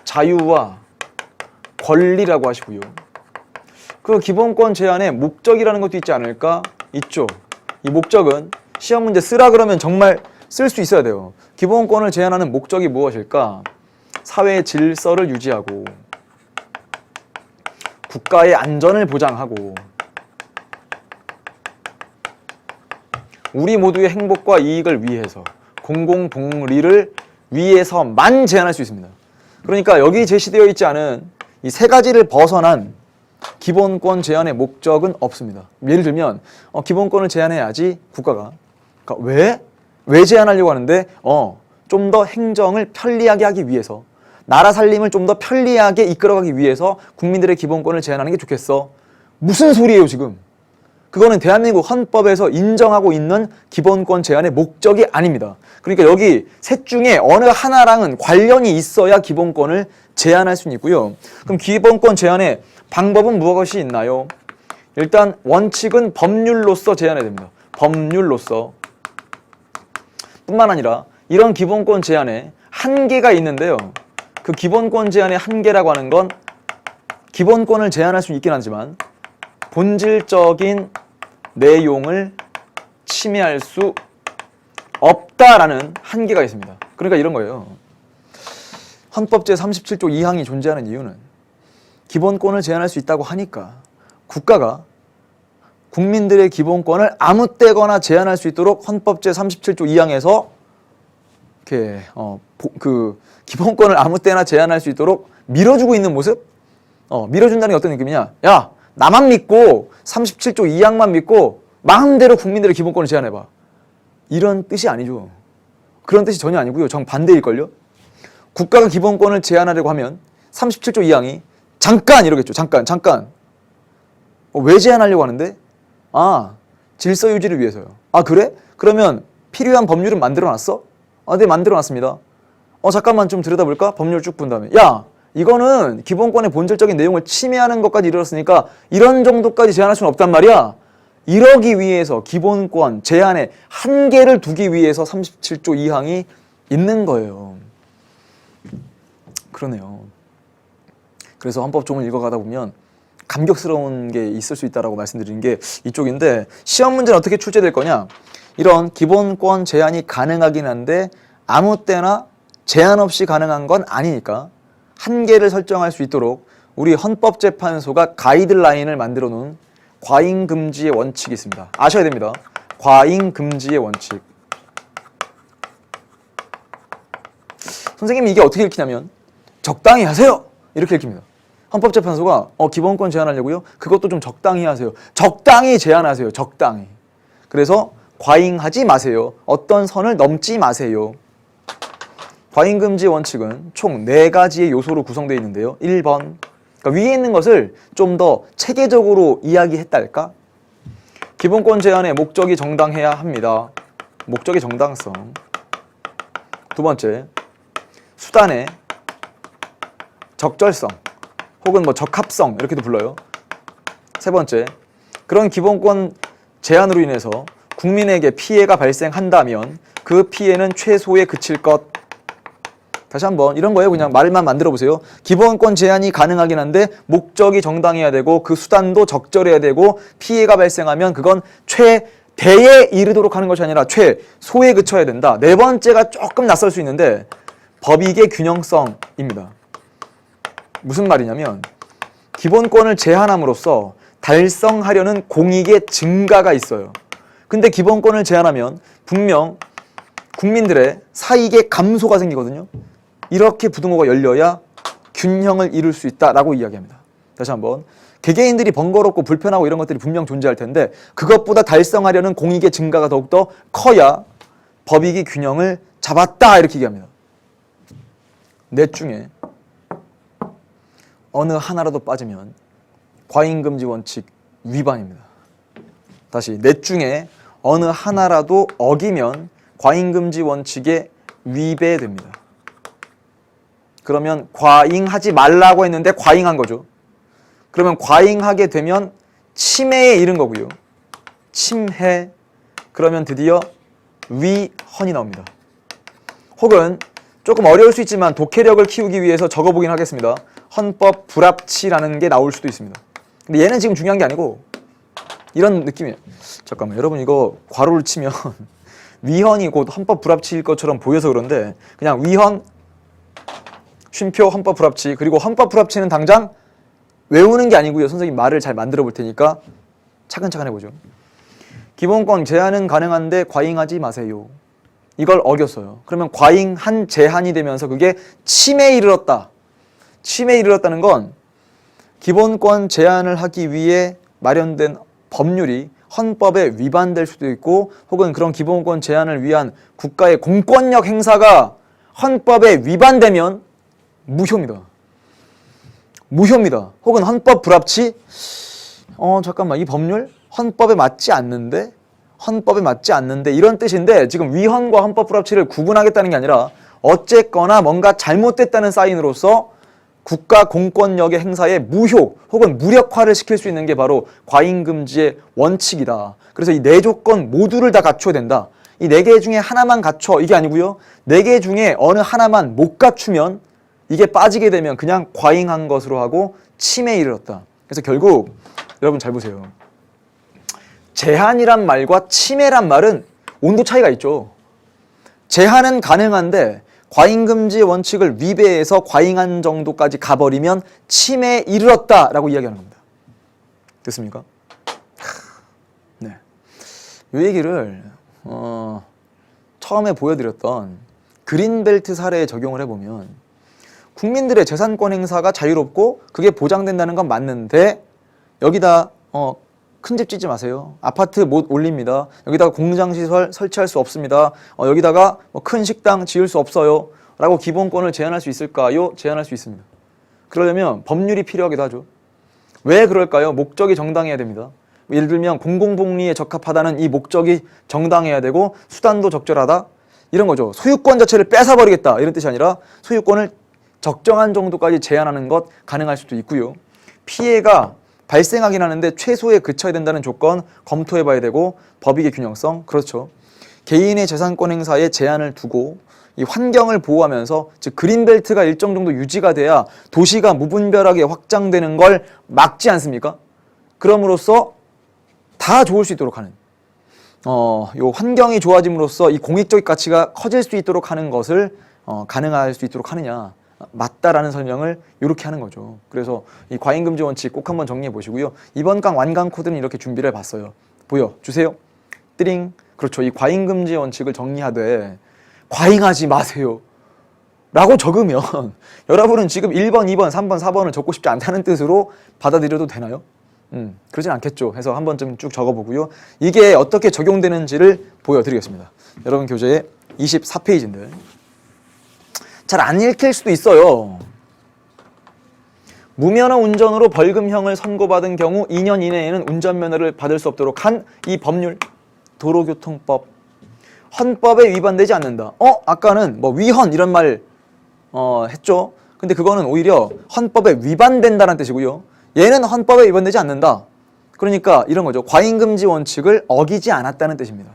Speaker 1: 자유와 권리라고 하시고요. 그 기본권 제한의 목적이라는 것도 있지 않을까? 있죠. 이 목적은 시험 문제 쓰라 그러면 정말 쓸 수 있어야 돼요. 기본권을 제한하는 목적이 무엇일까? 사회의 질서를 유지하고 국가의 안전을 보장하고 우리 모두의 행복과 이익을 위해서 공공복리를 위해서만 제한할 수 있습니다. 그러니까 여기 제시되어 있지 않은 이 세 가지를 벗어난 기본권 제한의 목적은 없습니다. 예를 들면 기본권을 제한해야지 국가가 그러니까 왜 제한하려고 하는데 좀 더 행정을 편리하게 하기 위해서 나라 살림을 좀 더 편리하게 이끌어가기 위해서 국민들의 기본권을 제한하는 게 좋겠어. 무슨 소리예요 지금? 그거는 대한민국 헌법에서 인정하고 있는 기본권 제한의 목적이 아닙니다. 그러니까 여기 셋 중에 어느 하나랑은 관련이 있어야 기본권을 제한할 수는 있고요. 그럼 기본권 제한의 방법은 무엇이 있나요? 일단 원칙은 법률로서 제한해야 됩니다. 법률로서. 뿐만 아니라 이런 기본권 제한에 한계가 있는데요. 그 기본권 제한의 한계라고 하는 건 기본권을 제한할 수 있긴 하지만 본질적인 내용을 침해할 수 없다라는 한계가 있습니다. 그러니까 이런 거예요. 헌법 제37조 2항이 존재하는 이유는 기본권을 제한할 수 있다고 하니까 국가가 국민들의 기본권을 아무 때거나 제한할 수 있도록 헌법 제37조 2항에서 이렇게 그 기본권을 아무 때나 제한할 수 있도록 밀어주고 있는 모습? 밀어준다는 게 어떤 느낌이냐? 야, 나만 믿고 37조 2항만 믿고 마음대로 국민들의 기본권을 제한해봐. 이런 뜻이 아니죠. 그런 뜻이 전혀 아니고요. 정반대일걸요. 국가가 기본권을 제한하려고 하면 37조 2항이 잠깐 이러겠죠. 잠깐. 왜 제한하려고 하는데? 질서 유지를 위해서요. 그래? 그러면 필요한 법률은 만들어놨어? 네, 만들어놨습니다. 잠깐만 좀 들여다볼까? 법률 쭉 본 다음에. 야, 이거는 기본권의 본질적인 내용을 침해하는 것까지 이르렀으니까 이런 정도까지 제한할 수는 없단 말이야. 이러기 위해서 기본권 제한에 한계를 두기 위해서 37조 2항이 있는 거예요. 그러네요. 그래서 헌법조문을 읽어가다 보면 감격스러운 게 있을 수 있다고 말씀드린 게 이쪽인데, 시험 문제는 어떻게 출제될 거냐? 이런 기본권 제한이 가능하긴 한데 아무 때나 제한 없이 가능한 건 아니니까 한계를 설정할 수 있도록 우리 헌법재판소가 가이드라인을 만들어 놓은 과잉금지의 원칙이 있습니다. 아셔야 됩니다. 과잉금지의 원칙. 선생님이 이게 어떻게 읽히냐면 적당히 하세요! 이렇게 읽힙니다. 헌법재판소가 기본권 제한하려고요? 그것도 좀 적당히 하세요. 적당히 제한하세요. 적당히. 그래서 과잉하지 마세요. 어떤 선을 넘지 마세요. 과잉금지 원칙은 총 4가지의 요소로 구성되어 있는데요. 1번, 그러니까 위에 있는 것을 좀 더 체계적으로 이야기했달까? 기본권 제한의 목적이 정당해야 합니다. 목적의 정당성. 2번째, 수단의 적절성 혹은 적합성 이렇게도 불러요. 3번째, 그런 기본권 제한으로 인해서 국민에게 피해가 발생한다면 그 피해는 최소에 그칠 것. 다시 한번 이런 거예요. 그냥 말만 만들어 보세요. 기본권 제한이 가능하긴 한데 목적이 정당해야 되고 그 수단도 적절해야 되고 피해가 발생하면 그건 최대에 이르도록 하는 것이 아니라 최소에 그쳐야 된다. 4번째가 조금 낯설 수 있는데 법익의 균형성입니다. 무슨 말이냐면 기본권을 제한함으로써 달성하려는 공익의 증가가 있어요. 근데 기본권을 제한하면 분명 국민들의 사익의 감소가 생기거든요. 이렇게 부등호가 열려야 균형을 이룰 수 있다라고 이야기합니다. 다시 한번, 개개인들이 번거롭고 불편하고 이런 것들이 분명 존재할 텐데 그것보다 달성하려는 공익의 증가가 더욱더 커야 법익이 균형을 잡았다 이렇게 얘기합니다. 넷 중에 어느 하나라도 빠지면 과잉금지 원칙 위반입니다. 다시, 넷 중에 어느 하나라도 어기면 과잉금지 원칙에 위배됩니다. 그러면 과잉하지 말라고 했는데 과잉한 거죠. 그러면 과잉하게 되면 침해에 이른 거고요. 침해. 그러면 드디어 위헌이 나옵니다. 혹은 조금 어려울 수 있지만 독해력을 키우기 위해서 적어보긴 하겠습니다. 헌법 불합치라는 게 나올 수도 있습니다. 근데 얘는 지금 중요한 게 아니고 이런 느낌이에요. 잠깐만, 여러분 이거 괄호를 치면 위헌이 곧 헌법 불합치일 것처럼 보여서 그런데 그냥 위헌, 쉼표, 헌법 불합치, 그리고 헌법 불합치는 당장 외우는 게 아니고요. 선생님 말을 잘 만들어 볼 테니까 차근차근 해보죠. 기본권 제한은 가능한데 과잉하지 마세요. 이걸 어겼어요. 그러면 과잉한 제한이 되면서 그게 침해에 이르렀다. 침해에 이르렀다는 건 기본권 제한을 하기 위해 마련된 법률이 헌법에 위반될 수도 있고 혹은 그런 기본권 제한을 위한 국가의 공권력 행사가 헌법에 위반되면 무효입니다. 무효입니다. 혹은 헌법 불합치, 잠깐만, 이 법률 헌법에 맞지 않는데? 헌법에 맞지 않는데 이런 뜻인데, 지금 위헌과 헌법 불합치를 구분하겠다는 게 아니라 어쨌거나 뭔가 잘못됐다는 사인으로서 국가 공권력의 행사에 무효 혹은 무력화를 시킬 수 있는 게 바로 과잉금지의 원칙이다. 그래서 이 네 조건 모두를 다 갖춰야 된다. 이 네 개 중에 하나만 갖춰, 이게 아니고요. 네 개 중에 어느 하나만 못 갖추면, 이게 빠지게 되면 그냥 과잉한 것으로 하고 침해에 이르렀다. 그래서 결국 여러분 잘 보세요. 제한이란 말과 침해란 말은 온도 차이가 있죠. 제한은 가능한데 과잉금지 원칙을 위배해서 과잉한 정도까지 가버리면 침해에 이르렀다라고 이야기하는 겁니다. 됐습니까? 네. 이 얘기를 처음에 보여드렸던 그린벨트 사례에 적용을 해보면, 국민들의 재산권 행사가 자유롭고 그게 보장된다는 건 맞는데, 여기다 큰 집 짓지 마세요. 아파트 못 올립니다. 여기다가 공장시설 설치할 수 없습니다. 여기다가 큰 식당 지을 수 없어요. 라고 기본권을 제한할 수 있을까요? 제한할 수 있습니다. 그러려면 법률이 필요하기도 하죠. 왜 그럴까요? 목적이 정당해야 됩니다. 예를 들면 공공복리에 적합하다는 이 목적이 정당해야 되고 수단도 적절하다, 이런 거죠. 소유권 자체를 뺏어버리겠다 이런 뜻이 아니라 소유권을 적정한 정도까지 제한하는 것 가능할 수도 있고요. 피해가 발생하긴 하는데 최소에 그쳐야 된다는 조건 검토해봐야 되고, 법익의 균형성, 그렇죠. 개인의 재산권 행사에 제한을 두고 이 환경을 보호하면서, 즉 그린벨트가 일정 정도 유지가 돼야 도시가 무분별하게 확장되는 걸 막지 않습니까? 그럼으로써 다 좋을 수 있도록 하는, 요 환경이 좋아짐으로써 이 공익적 가치가 커질 수 있도록 하는 것을 가능할 수 있도록 하느냐, 맞다라는 설명을 이렇게 하는 거죠. 그래서 이 과잉금지 원칙 꼭 한번 정리해 보시고요. 이번 강 완강 코드는 이렇게 준비를 해봤어요. 보여주세요. 띠링. 그렇죠. 이 과잉금지 원칙을 정리하되 과잉하지 마세요 라고 적으면 여러분은 지금 1번, 2번, 3번, 4번을 적고 싶지 않다는 뜻으로 받아들여도 되나요? 그러진 않겠죠. 해서 한 번쯤 쭉 적어보고요. 이게 어떻게 적용되는지를 보여드리겠습니다. 여러분 교재에 24페이지인데 잘 안 읽힐 수도 있어요. 무면허 운전으로 벌금형을 선고받은 경우 2년 이내에는 운전면허를 받을 수 없도록 한 이 법률, 도로교통법, 헌법에 위반되지 않는다. 아까는 뭐 위헌 이런 말 했죠. 근데 그거는 오히려 헌법에 위반된다는 뜻이고요. 얘는 헌법에 위반되지 않는다. 그러니까 이런 거죠. 과잉금지 원칙을 어기지 않았다는 뜻입니다.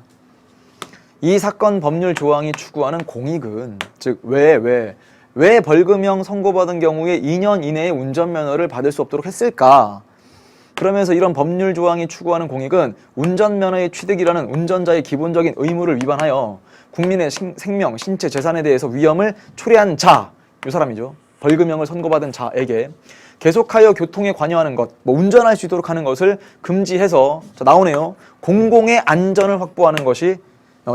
Speaker 1: 이 사건 법률 조항이 추구하는 공익은, 즉 왜 벌금형 선고받은 경우에 2년 이내에 운전면허를 받을 수 없도록 했을까? 그러면서 이런 법률 조항이 추구하는 공익은 운전면허의 취득이라는 운전자의 기본적인 의무를 위반하여 국민의 생명, 신체, 재산에 대해서 위험을 초래한 자, 이 사람이죠. 벌금형을 선고받은 자에게 계속하여 교통에 관여하는 것, 운전할 수 있도록 하는 것을 금지해서, 자, 나오네요. 공공의 안전을 확보하는 것이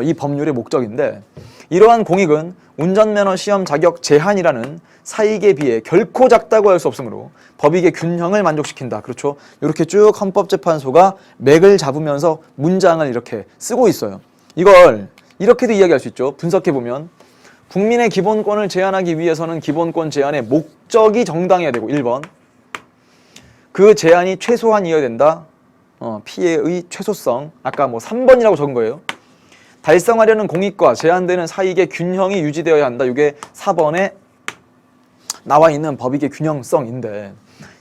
Speaker 1: 이 법률의 목적인데, 이러한 공익은 운전면허 시험 자격 제한이라는 사익에 비해 결코 작다고 할 수 없으므로 법익의 균형을 만족시킨다. 그렇죠? 이렇게 쭉 헌법재판소가 맥을 잡으면서 문장을 이렇게 쓰고 있어요. 이걸 이렇게도 이야기할 수 있죠. 분석해보면 국민의 기본권을 제한하기 위해서는 기본권 제한의 목적이 정당해야 되고, 1번 그 제한이 최소한이어야 된다. 피해의 최소성, 아까 3번이라고 적은 거예요. 달성하려는 공익과 제한되는 사익의 균형이 유지되어야 한다. 이게 4번에 나와 있는 법익의 균형성인데,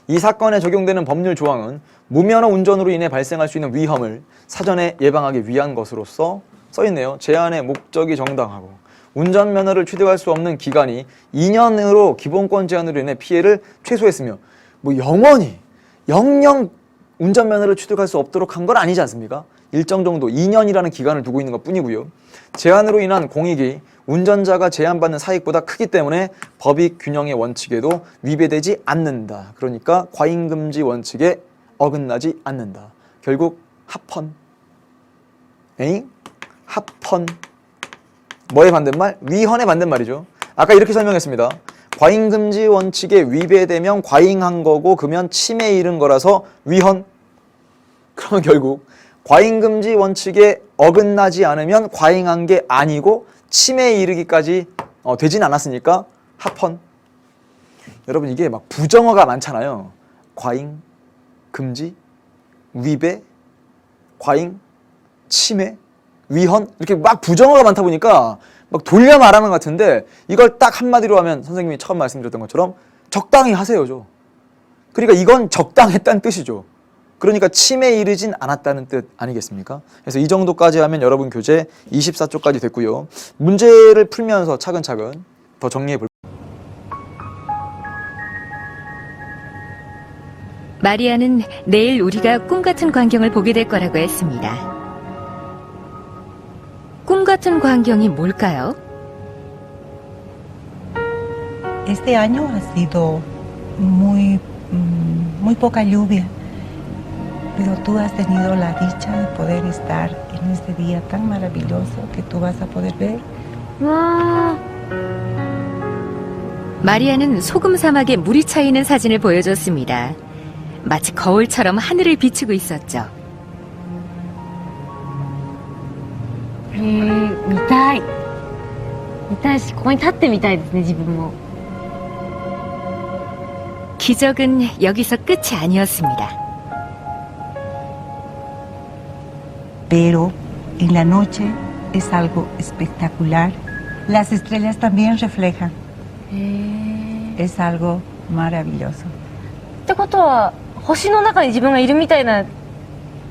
Speaker 1: 이 사건에 적용되는 법률 조항은 무면허 운전으로 인해 발생할 수 있는 위험을 사전에 예방하기 위한 것으로서 써있네요. 제한의 목적이 정당하고 운전면허를 취득할 수 없는 기간이 2년으로 기본권 제한으로 인해 피해를 최소했으며, 영영 운전면허를 취득할 수 없도록 한 건 아니지 않습니까? 일정 정도 2년이라는 기간을 두고 있는 것 뿐이고요. 제한으로 인한 공익이 운전자가 제한받는 사익보다 크기 때문에 법익 균형의 원칙에도 위배되지 않는다. 그러니까 과잉금지 원칙에 어긋나지 않는다. 결국 합헌. 합헌. 뭐의 반대말? 위헌의 반대말이죠. 아까 이렇게 설명했습니다. 과잉금지 원칙에 위배되면 과잉한 거고, 그러면 침해에 이른 거라서 위헌. 그러면 결국 과잉금지 원칙에 어긋나지 않으면 과잉한 게 아니고 침해에 이르기까지 되진 않았으니까 합헌. 여러분 이게 막 부정어가 많잖아요. 과잉, 금지, 위배, 과잉, 침해, 위헌 이렇게 막 부정어가 많다 보니까 막 돌려 말하는 것 같은데 이걸 딱 한마디로 하면 선생님이 처음 말씀드렸던 것처럼 적당히 하세요죠. 그러니까 이건 적당했다는 뜻이죠. 그러니까 침해에 이르진 않았다는 뜻 아니겠습니까? 그래서 이 정도까지 하면 여러분 교재 24쪽까지 됐고요. 문제를 풀면서 차근차근 더 정리해 볼게요.
Speaker 2: 마리아는 내일 우리가 꿈 같은 광경을 보게 될 거라고 했습니다. 꿈 같은 광경이 뭘까요?
Speaker 3: Este año ha sido muy poca lluvia, pero tú has tenido la dicha de poder estar en este día tan maravilloso que tú vas a poder ver.
Speaker 2: 와. 마리아는 소금 사막에 물이 차 있는 사진을 보여줬습니다. 마치 거울처럼 하늘을 비추고 있었죠.
Speaker 4: 見たい。見たいし、ここに立ってみたいですね、自分も。
Speaker 2: 기적은 여기서 끝이 아니었습니다.
Speaker 3: Pero en la noche es algo espectacular. Las estrellas también reflejan. Es algo maravilloso.
Speaker 4: ってことは、星の中に自分がいるみたいな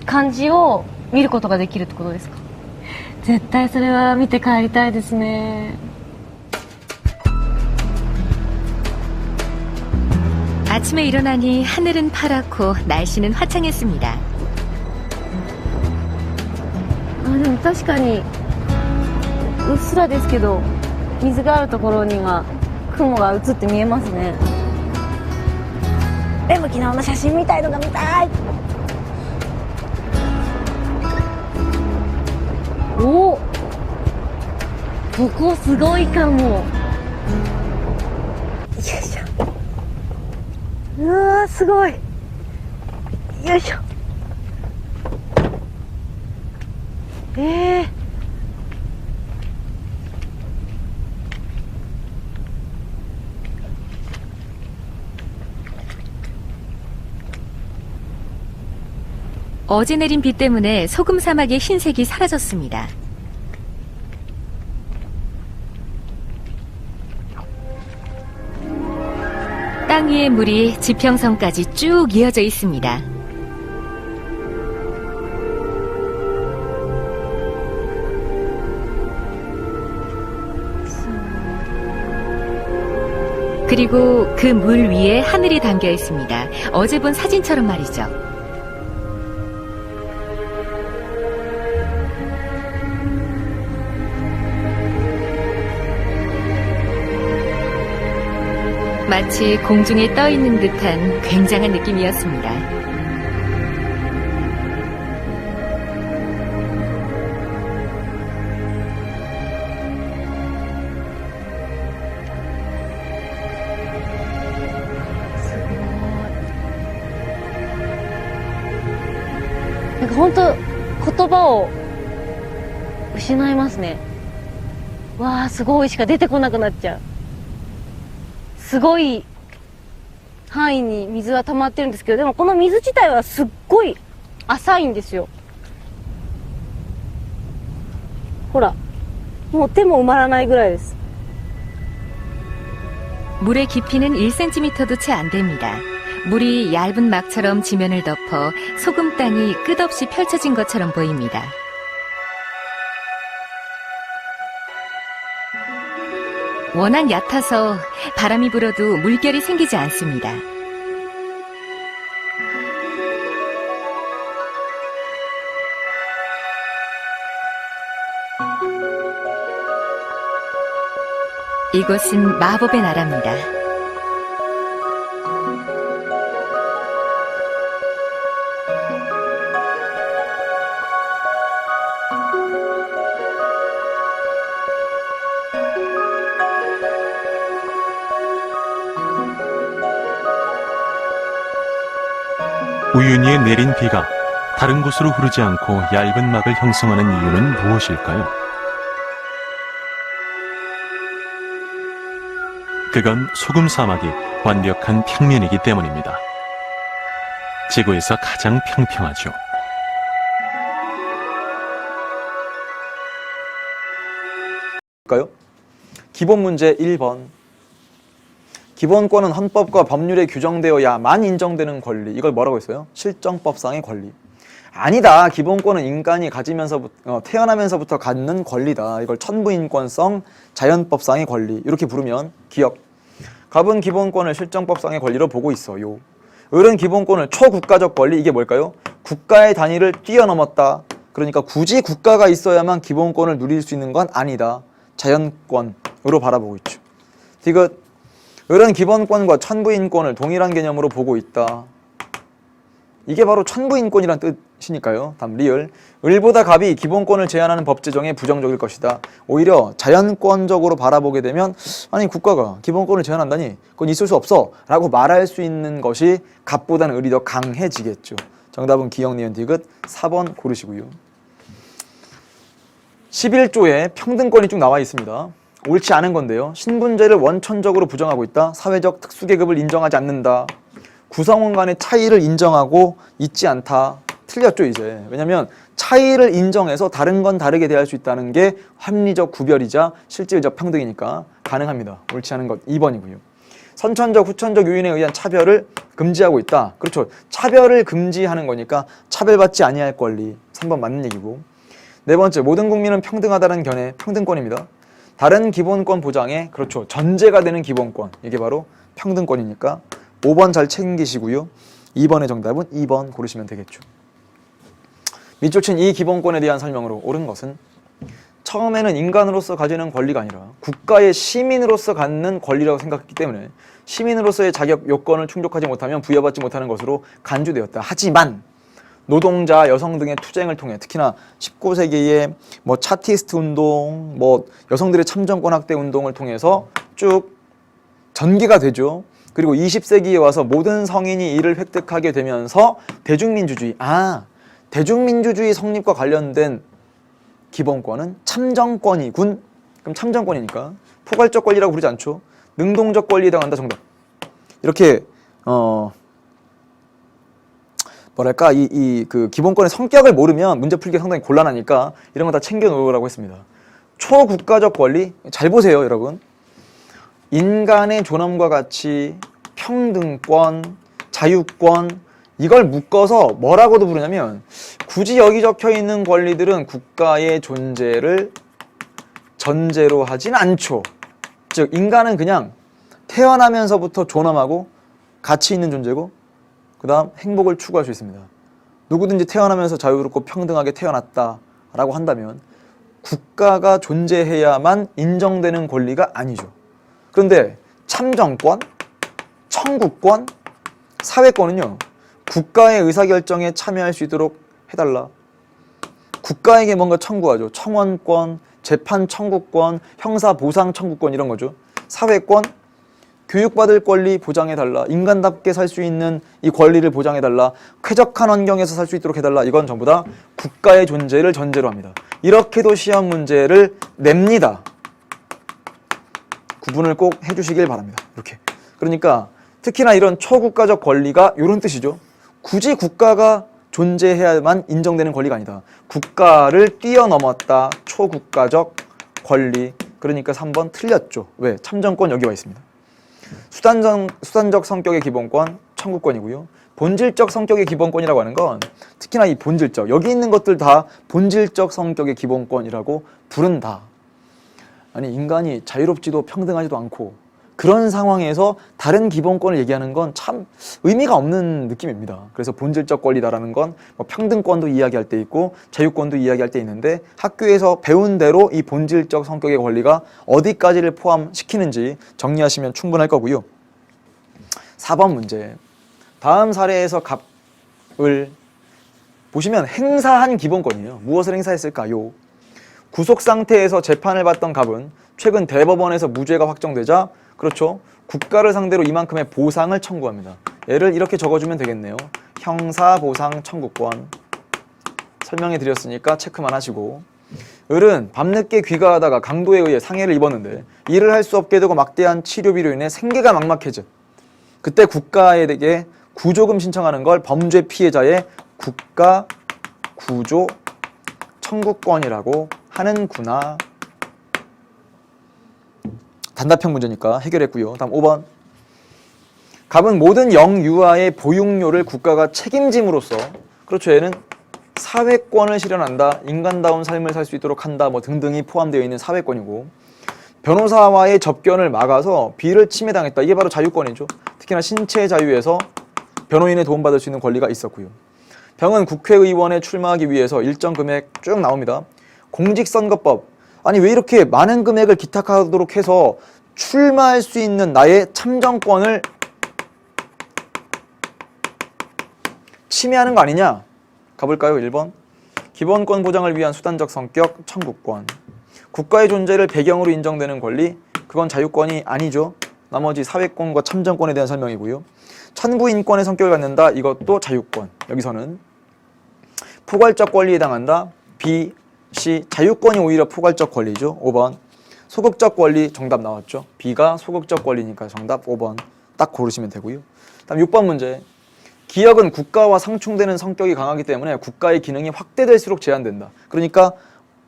Speaker 4: 感じを見ることができるってことですか？絶対それは見て帰りたいですね。
Speaker 2: 아침에 일어나니 하늘은 파랗고 날씨는 화창했습니다.
Speaker 4: でも確かにうっすらですけど水があるところには雲が映って見えますね。でも昨日の写真みたいのが見たい。おお、ここすごいかも。よいしょ。うわーすごい。よいしょ。
Speaker 2: 어제 내린 비 때문에 소금 사막의 흰색이 사라졌습니다. 땅 위의 물이 지평선까지 쭉 이어져 있습니다. 그리고 그 물 위에 하늘이 담겨 있습니다. 어제 본 사진처럼 말이죠. 마치 공중에 떠 있는 듯한 굉장한 느낌이었습니다.
Speaker 4: なんか本当言葉を失いますね。わあすごいしか出てこなくなっちゃう。すごい範囲に水は溜まってるんですけど、でもこの水自体はすっごい浅いんですよ。ほら、もう手も埋まらないぐらいです。
Speaker 2: 물의 깊이는 1cm도 채 안 됩니다. 물이 얇은 막처럼 지면을 덮어 소금 땅이 끝없이 펼쳐진 것처럼 보입니다. 워낙 얕아서 바람이 불어도 물결이 생기지 않습니다. 이곳은 마법의 나라입니다.
Speaker 5: 우윤희에 내린 비가 다른 곳으로 흐르지 않고 얇은 막을 형성하는 이유는 무엇일까요? 그건 소금 사막이 완벽한 평면이기 때문입니다. 지구에서 가장 평평하죠.
Speaker 1: 볼까요? 기본 문제 1번. 기본권은 헌법과 법률에 규정되어야만 인정되는 권리. 이걸 뭐라고 했어요? 실정법상의 권리. 아니다. 기본권은 인간이 태어나면서부터 갖는 권리다. 이걸 천부인권성 자연법상의 권리. 이렇게 부르면 기억. 갑은 기본권을 실정법상의 권리로 보고 있어요. 을은 기본권을 초국가적 권리. 이게 뭘까요? 국가의 단위를 뛰어넘었다. 그러니까 굳이 국가가 있어야만 기본권을 누릴 수 있는 건 아니다. 자연권으로 바라보고 있죠. 디귿. 을은 기본권과 천부인권을 동일한 개념으로 보고 있다. 이게 바로 천부인권이란 뜻이니까요. 다음 리을. 을보다 갑이 기본권을 제한하는 법 제정에 부정적일 것이다. 오히려 자연권적으로 바라보게 되면 아니 국가가 기본권을 제한한다니 그건 있을 수 없어 라고 말할 수 있는 것이 갑보다는 을이 더 강해지겠죠. 정답은 기역, 니은, 디귿 4번 고르시고요. 11조에 평등권이 쭉 나와 있습니다. 옳지 않은 건데요. 신분제를 원천적으로 부정하고 있다. 사회적 특수계급을 인정하지 않는다. 구성원 간의 차이를 인정하고 있지 않다. 틀렸죠 이제. 왜냐면 차이를 인정해서 다른 건 다르게 대할 수 있다는 게 합리적 구별이자 실질적 평등이니까 가능합니다. 옳지 않은 것 2번이고요. 선천적, 후천적 요인에 의한 차별을 금지하고 있다. 그렇죠. 차별을 금지하는 거니까 차별받지 아니할 권리. 3번 맞는 얘기고. 네 번째, 모든 국민은 평등하다는 견해, 평등권입니다. 다른 기본권 보장에 그렇죠. 전제가 되는 기본권. 이게 바로 평등권이니까 5번 잘 챙기시고요. 2번의 정답은 2번 고르시면 되겠죠. 밑줄 친 이 기본권에 대한 설명으로 옳은 것은 처음에는 인간으로서 가지는 권리가 아니라 국가의 시민으로서 갖는 권리라고 생각했기 때문에 시민으로서의 자격 요건을 충족하지 못하면 부여받지 못하는 것으로 간주되었다. 하지만 노동자, 여성 등의 투쟁을 통해 특히나 19세기의 차티스트 운동, 여성들의 참정권 확대 운동을 통해서 쭉 전개가 되죠. 그리고 20세기에 와서 모든 성인이 이를 획득하게 되면서 대중민주주의, 대중민주주의 성립과 관련된 기본권은 참정권이군. 그럼 참정권이니까 포괄적 권리라고 부르지 않죠. 능동적 권리에 해당한다. 정답. 이렇게 그 기본권의 성격을 모르면 문제 풀기가 상당히 곤란하니까 이런 거 다 챙겨 놓으라고 했습니다. 초국가적 권리, 잘 보세요 여러분. 인간의 존엄과 가치, 평등권, 자유권, 이걸 묶어서 뭐라고도 부르냐면 굳이 여기 적혀 있는 권리들은 국가의 존재를 전제로 하진 않죠. 즉 인간은 그냥 태어나면서부터 존엄하고 가치 있는 존재고 그 다음 행복을 추구할 수 있습니다. 누구든지 태어나면서 자유롭고 평등하게 태어났다라고 한다면 국가가 존재해야만 인정되는 권리가 아니죠. 그런데 참정권, 청구권, 사회권은요. 국가의 의사결정에 참여할 수 있도록 해달라. 국가에게 뭔가 청구하죠. 청원권, 재판 청구권, 형사보상 청구권 이런 거죠. 사회권, 교육받을 권리 보장해달라. 인간답게 살 수 있는 이 권리를 보장해달라. 쾌적한 환경에서 살 수 있도록 해달라. 이건 전부 다 국가의 존재를 전제로 합니다. 이렇게도 시험 문제를 냅니다. 구분을 꼭 해주시길 바랍니다. 이렇게. 그러니까 특히나 이런 초국가적 권리가 이런 뜻이죠. 굳이 국가가 존재해야만 인정되는 권리가 아니다. 국가를 뛰어넘었다. 초국가적 권리. 그러니까 3번 틀렸죠. 왜? 참정권 여기 와 있습니다. 수단적 성격의 기본권, 청구권이고요. 본질적 성격의 기본권이라고 하는 건 특히나 이 본질적, 여기 있는 것들 다 본질적 성격의 기본권이라고 부른다. 아니 인간이 자유롭지도 평등하지도 않고 그런 상황에서 다른 기본권을 얘기하는 건 참 의미가 없는 느낌입니다. 그래서 본질적 권리다라는 건 평등권도 이야기할 때 있고 자유권도 이야기할 때 있는데 학교에서 배운 대로 이 본질적 성격의 권리가 어디까지를 포함시키는지 정리하시면 충분할 거고요. 4번 문제. 다음 사례에서 갑을 보시면 행사한 기본권이에요. 무엇을 행사했을까요? 구속 상태에서 재판을 받던 갑은 최근 대법원에서 무죄가 확정되자 그렇죠. 국가를 상대로 이만큼의 보상을 청구합니다. 얘를 이렇게 적어주면 되겠네요. 형사보상 청구권. 설명해 드렸으니까 체크만 하시고 을은 밤늦게 귀가하다가 강도에 의해 상해를 입었는데 일을 할 수 없게 되고 막대한 치료비로 인해 생계가 막막해져. 그때 국가에게 구조금 신청하는 걸 범죄 피해자의 국가 구조 청구권이라고 하는구나. 단답형 문제니까 해결했고요. 다음 5번. 갑은 모든 영유아의 보육료를 국가가 책임짐으로써, 그렇죠, 얘는 사회권을 실현한다, 인간다운 삶을 살 수 있도록 한다, 뭐 등등이 포함되어 있는 사회권이고, 변호사와의 접견을 막아서 비를 침해당했다. 이게 바로 자유권이죠. 특히나 신체 자유에서 변호인의 도움받을 수 있는 권리가 있었고요. 병은 국회의원에 출마하기 위해서 일정 금액 쭉 나옵니다. 공직선거법. 아니 왜 이렇게 많은 금액을 기탁하도록 해서 출마할 수 있는 나의 참정권을 침해하는 거 아니냐? 가볼까요? 1번. 기본권 보장을 위한 수단적 성격 청구권. 국가의 존재를 배경으로 인정되는 권리, 그건 자유권이 아니죠. 나머지 사회권과 참정권에 대한 설명이고요. 천부인권의 성격을 갖는다, 이것도 자유권. 여기서는 포괄적 권리에 해당한다. B, C, 자유권이 오히려 포괄적 권리죠. 5번. 소극적 권리, 정답 나왔죠. B가 소극적 권리니까 정답 5번 딱 고르시면 되고요. 다음 6번 문제. 기역은 국가와 상충되는 성격이 강하기 때문에 국가의 기능이 확대될수록 제한된다. 그러니까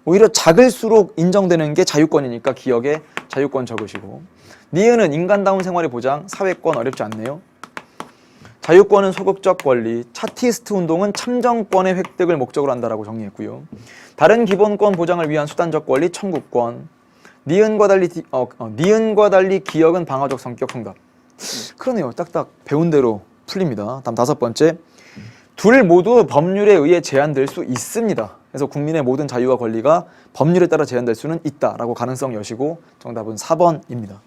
Speaker 1: 오히려 작을수록 인정되는 게 자유권이니까 기역에 자유권 적으시고, 니은은 인간다운 생활의 보장, 사회권 어렵지 않네요. 자유권은 소극적 권리, 차티스트 운동은 참정권의 획득을 목적으로 한다라고 정리했고요. 다른 기본권 보장을 위한 수단적 권리, 청구권. 니은과 달리 기역은 방어적 성격, 정답. 그러네요. 딱딱 배운 대로 풀립니다. 다음 5번째. 둘 모두 법률에 의해 제한될 수 있습니다. 그래서 국민의 모든 자유와 권리가 법률에 따라 제한될 수는 있다라고 가능성 여시고 정답은 4번입니다.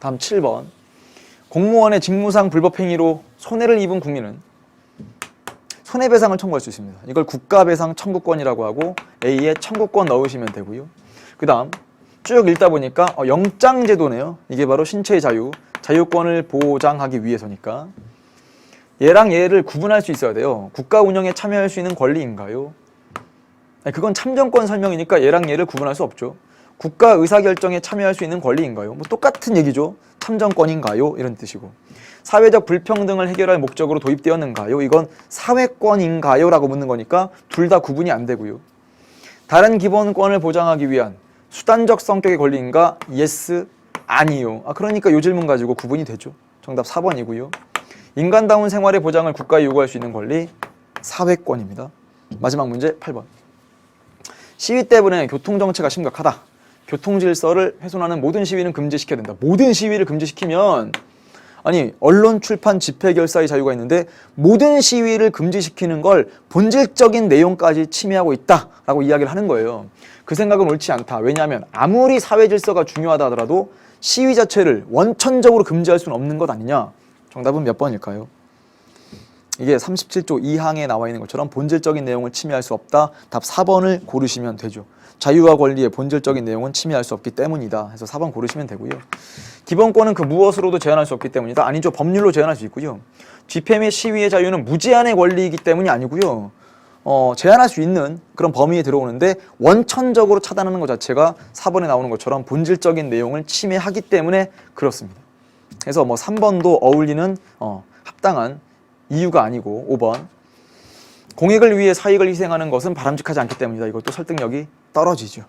Speaker 1: 다음 7번. 공무원의 직무상 불법행위로 손해를 입은 국민은 손해배상을 청구할 수 있습니다. 이걸 국가배상 청구권이라고 하고 A에 청구권 넣으시면 되고요. 그 다음 쭉 읽다 보니까 영장제도네요. 이게 바로 신체의 자유, 자유권을 보장하기 위해서니까 얘랑 얘를 구분할 수 있어야 돼요. 국가 운영에 참여할 수 있는 권리인가요? 그건 참정권 설명이니까 얘랑 얘를 구분할 수 없죠. 국가 의사결정에 참여할 수 있는 권리인가요? 뭐 똑같은 얘기죠. 참정권인가요? 이런 뜻이고. 사회적 불평등을 해결할 목적으로 도입되었는가요? 이건 사회권인가요? 라고 묻는 거니까 둘 다 구분이 안 되고요. 다른 기본권을 보장하기 위한 수단적 성격의 권리인가? yes, 아니요. 그러니까 이 질문 가지고 구분이 되죠. 정답 4번이고요. 인간다운 생활의 보장을 국가에 요구할 수 있는 권리, 사회권입니다. 마지막 문제 8번. 시위 때문에 교통정체가 심각하다. 교통질서를 훼손하는 모든 시위는 금지시켜야 된다. 모든 시위를 금지시키면, 아니 언론, 출판, 집회, 결사의 자유가 있는데 모든 시위를 금지시키는 걸 본질적인 내용까지 침해하고 있다라고 이야기를 하는 거예요. 그 생각은 옳지 않다. 왜냐하면 아무리 사회 질서가 중요하다 하더라도 시위 자체를 원천적으로 금지할 수는 없는 것 아니냐. 정답은 몇 번일까요? 이게 37조 2항에 나와 있는 것처럼 본질적인 내용을 침해할 수 없다. 답 4번을 고르시면 되죠. 자유와 권리의 본질적인 내용은 침해할 수 없기 때문이다. 해서 4번 고르시면 되고요. 기본권은 그 무엇으로도 제한할 수 없기 때문이다. 아니죠. 법률로 제한할 수 있고요. 집회 및 시위의 자유는 무제한의 권리이기 때문이 아니고요. 제한할 수 있는 그런 범위에 들어오는데 원천적으로 차단하는 것 자체가 4번에 나오는 것처럼 본질적인 내용을 침해하기 때문에 그렇습니다. 그래서 뭐 3번도 어울리는 합당한 이유가 아니고 5번. 공익을 위해 사익을 희생하는 것은 바람직하지 않기 때문이다. 이것도 설득력이 떨어지죠.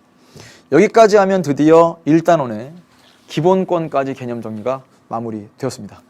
Speaker 1: 여기까지 하면 드디어 1단원의 기본권까지 개념 정리가 마무리되었습니다.